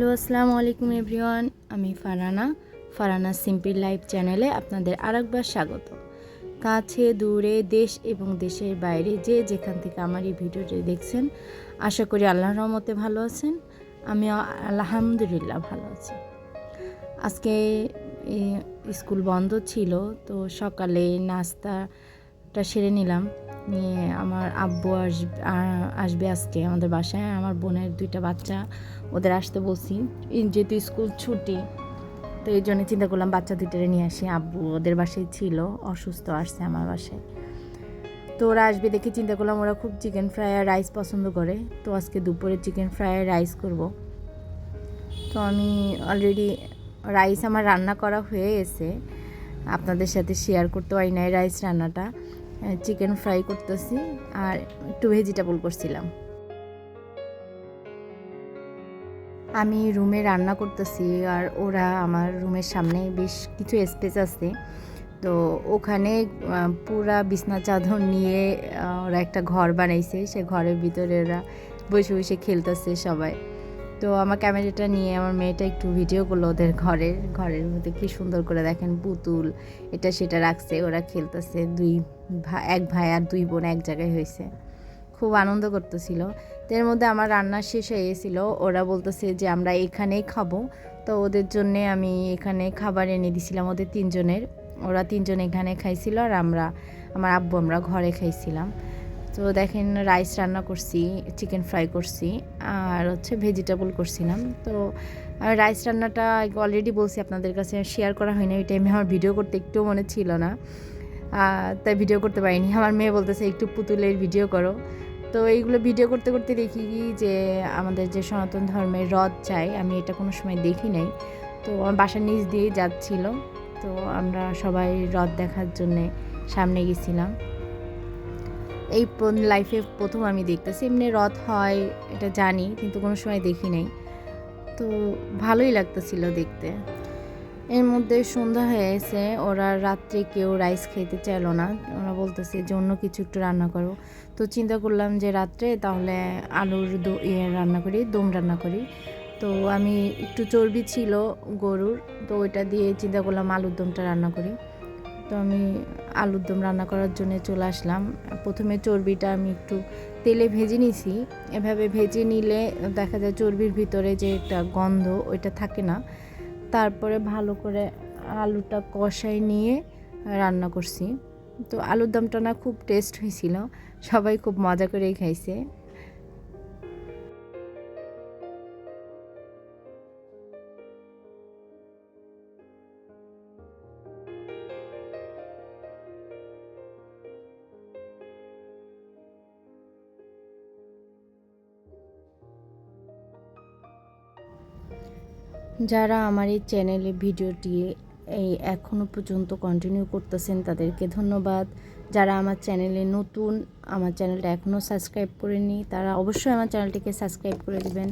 Hello আসসালামু আলাইকুম everyone, আমি ফারহানা সিম্পল লাইফ চ্যানেলে আপনাদের আরেকবার স্বাগত। কাছে দূরে দেশ এবং দেশের বাইরে যে যেখান থেকে আমার এই ভিডিওটি দেখছেন, আশা করি আল্লাহর রহমতে ভালো আছেন। আমি আলহামদুলিল্লাহ ভালো আছি। আজকে স্কুল বন্ধ ছিল, তো সকালে নাস্তাটা সেরে নিলাম। নিয়ে আমার আব্বু আসবে আজকে আমাদের বাসায়। আমার বোনের 2টা বাচ্চা, ওদের আসতে বলছি, যেহেতু স্কুল ছুটি, তো এই জন্য চিন্তা করলাম বাচ্চা 2টারে নিয়ে আসি। আব্বু ওদের বাসায় ছিল, অসুস্থ, আসছে আমার বাসায়। তো ওরা আসবে দেখে চিন্তা করলাম ওরা খুব চিকেন ফ্রাই আর রাইস পছন্দ করে, তো আজকে দুপুরে চিকেন ফ্রাই আর রাইস করব। তো আমি অলরেডি রাইস আমার রান্না করা হয়ে গেছে, আপনাদের সাথে শেয়ার করতে পারি নাই রাইস রান্নাটা। চিকেন ফ্রাই করতেছি আর একটু ভেজিটেবল করছিলাম। আমি রুমে রান্না করতেছি আর ওরা আমার রুমের সামনে বেশ কিছু স্পেস আছে, তো ওখানে পুরা বিছনা চাদর নিয়ে ওরা একটা ঘর বানাইছে। সে ঘরের ভিতরে ওরা বসে বসে খেলতেছে সবাই। তো আমার ক্যামেরাটা নিয়ে আমার মেয়েটা একটু ভিডিও করলো ওদের ঘরের মধ্যে কী সুন্দর করে দেখেন, পুতুল এটা সেটা রাখছে, ওরা খেলতেছে। এক ভাই আর 2 বোন এক জায়গায় হয়েছে, খুব আনন্দ করতেছিল। তো এর মধ্যে আমার রান্না শেষ হয়ে গেছিলো। ওরা বলতেছে যে আমরা এখানেই খাবো, তো ওদের জন্যে আমি এখানে খাবার এনে দিছিলাম ওদের 3জনের। ওরা 3জন এখানে খাইছিল আর আমার আব্বু আমরা ঘরে খাইছিলাম। তো দেখেন রাইস রান্না করছি, চিকেন ফ্রাই করছি আর ভেজিটেবল করছিলাম। তো রাইস রান্নাটা অলরেডি বলছি আপনাদের কাছে, শেয়ার করা হয়নি। ওই টাইমে আমার ভিডিও করতে একটু মনে ছিল না, তাই ভিডিও করতে পারিনি। আমার মেয়ে বলতেছে একটু পুতুলের ভিডিও করো। তো এইগুলো ভিডিও করতে করতে দেখি কি যে আমাদের যে সনাতন ধর্মের রথ চাই, আমি এটা কোনো সময় দেখি নাই। তো আমার বাসার নিচ দিয়েই যাচ্ছিল, তো আমরা সবাই রথ দেখার জন্যে সামনে গেছিলাম। এই লাইফে প্রথম আমি দেখতেছি। এমনি রথ হয় এটা জানি, কিন্তু কোনো সময় দেখি নাই, তো ভালোই লাগতেছিল দেখতে। এর মধ্যে সন্ধ্যা হয়ে গেছে, ওরা রাত্রে কেউ রাইস খেতে চাইলো না। ওরা বলতেছে যে অন্য কিছু একটু রান্না করো। তো চিন্তা করলাম যে রাত্রে তাহলে আলুর রান্না করি, দম রান্না করি। তো আমি একটু চর্বি ছিল গরুর, তো ওইটা দিয়ে চিন্তা করলাম আলুর দমটা রান্না করি। তো আমি আলুর দম রান্না করার জন্য চলে আসলাম। প্রথমে চর্বিটা আমি একটু তেলে ভেজে নিছি। এভাবে ভেজে নিলে দেখা যায় চর্বির ভিতরে যে একটা গন্ধ ওইটা থাকে না। তারপরে ভালো করে আলুটা কষাই নিয়ে রান্না করছি। তো আলুর দমটা না খুব টেস্ট হয়েছিল, সবাই খুব মজা করেই খাইছে। যারা আমার এই চ্যানেলে ভিডিওটি এখনও পর্যন্ত কন্টিনিউ করতেছেন তাদেরকে ধন্যবাদ। যারা আমার চ্যানেলে নতুন, আমার চ্যানেলটা এখনও সাবস্ক্রাইব করেনি, তারা অবশ্যই আমার চ্যানেলটিকে সাবস্ক্রাইব করে দেবেন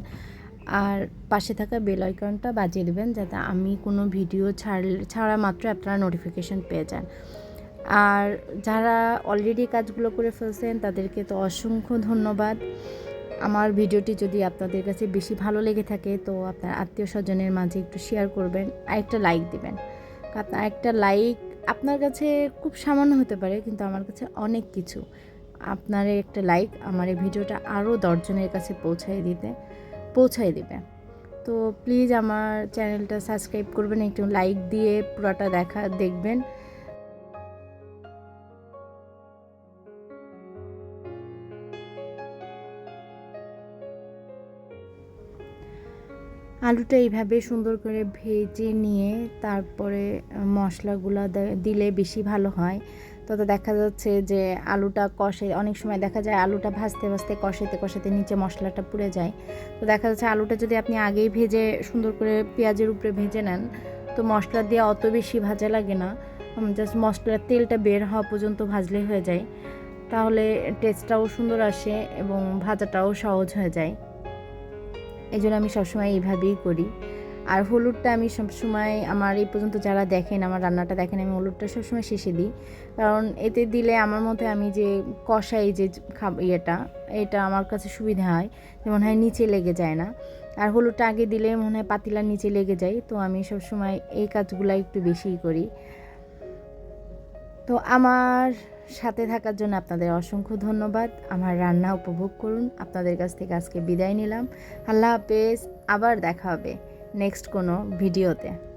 আর পাশে থাকা বেল আইকনটা বাজিয়ে দেবেন, যাতে আমি কোনো ভিডিও ছাড়া মাত্র আপনারা নোটিফিকেশন পেয়ে যান। আর যারা অলরেডি কাজগুলো করে ফেলছেন তাদেরকে তো অসংখ্য ধন্যবাদ। আমার ভিডিওটি যদি আপনাদের কাছে বেশি ভালো লেগে থাকে, তো আপনার আত্মীয় স্বজনের মাঝে একটু শেয়ার করবেন আর একটা লাইক দেবেন। আপনার একটা লাইক আপনার কাছে খুব সামান্য হতে পারে, কিন্তু আমার কাছে অনেক কিছু। আপনার একটা লাইক আমার এই ভিডিওটা আরও 10 জনের কাছে পৌঁছায় দেবে। তো প্লিজ আমার চ্যানেলটা সাবস্ক্রাইব করবেন, একটু লাইক দিয়ে পুরোটা দেখবেন। আলুটা এইভাবে সুন্দর করে ভেজে নিয়ে তারপরে মশলাগুলো দিলে বেশি ভালো হয়। তো দেখা যাচ্ছে যে আলুটা অনেক সময় দেখা যায় আলুটা ভাজতে ভাজতে কষাতে নিচে মশলাটা পুড়ে যায়। তো দেখা যাচ্ছে আলুটা যদি আপনি আগেই ভেজে সুন্দর করে পেঁয়াজের উপরে ভেজে নেন, তো মশলা দিয়ে অত বেশি ভাজা লাগে না, জাস্ট মশলার তেলটা বের হওয়া পর্যন্ত ভাজলেই হয়ে যায়। তাহলে টেস্টটাও সুন্দর আসে এবং ভাজাটাও সহজ হয়ে যায়। এই জন্য আমি সবসময় এইভাবেই করি। আর হলুদটা আমি সবসময়, আমার এই পর্যন্ত যারা দেখেন আমার রান্নাটা দেখেন, আমি হলুদটা সবসময় শেষে দিই, কারণ এতে দিলে আমার মতে আমি যে কষাই যে এটা আমার কাছে সুবিধা হয়, যেমন হয় নিচে লেগে যায় না। আর হলুদটা আগে দিলে মনে হয় পাতিলার নিচে লেগে যায়, তো আমি সবসময় এই কাজগুলো একটু বেশিই করি। তো আমার সাথে থাকার জন্য আপনাদের অসংখ্য ধন্যবাদ। আমার রান্না উপভোগ করুন। আপনাদের কাছ থেকে আজকে বিদায় নিলাম। আল্লাহ হাফেজ। আবার দেখা হবে নেক্সট কোনো ভিডিওতে।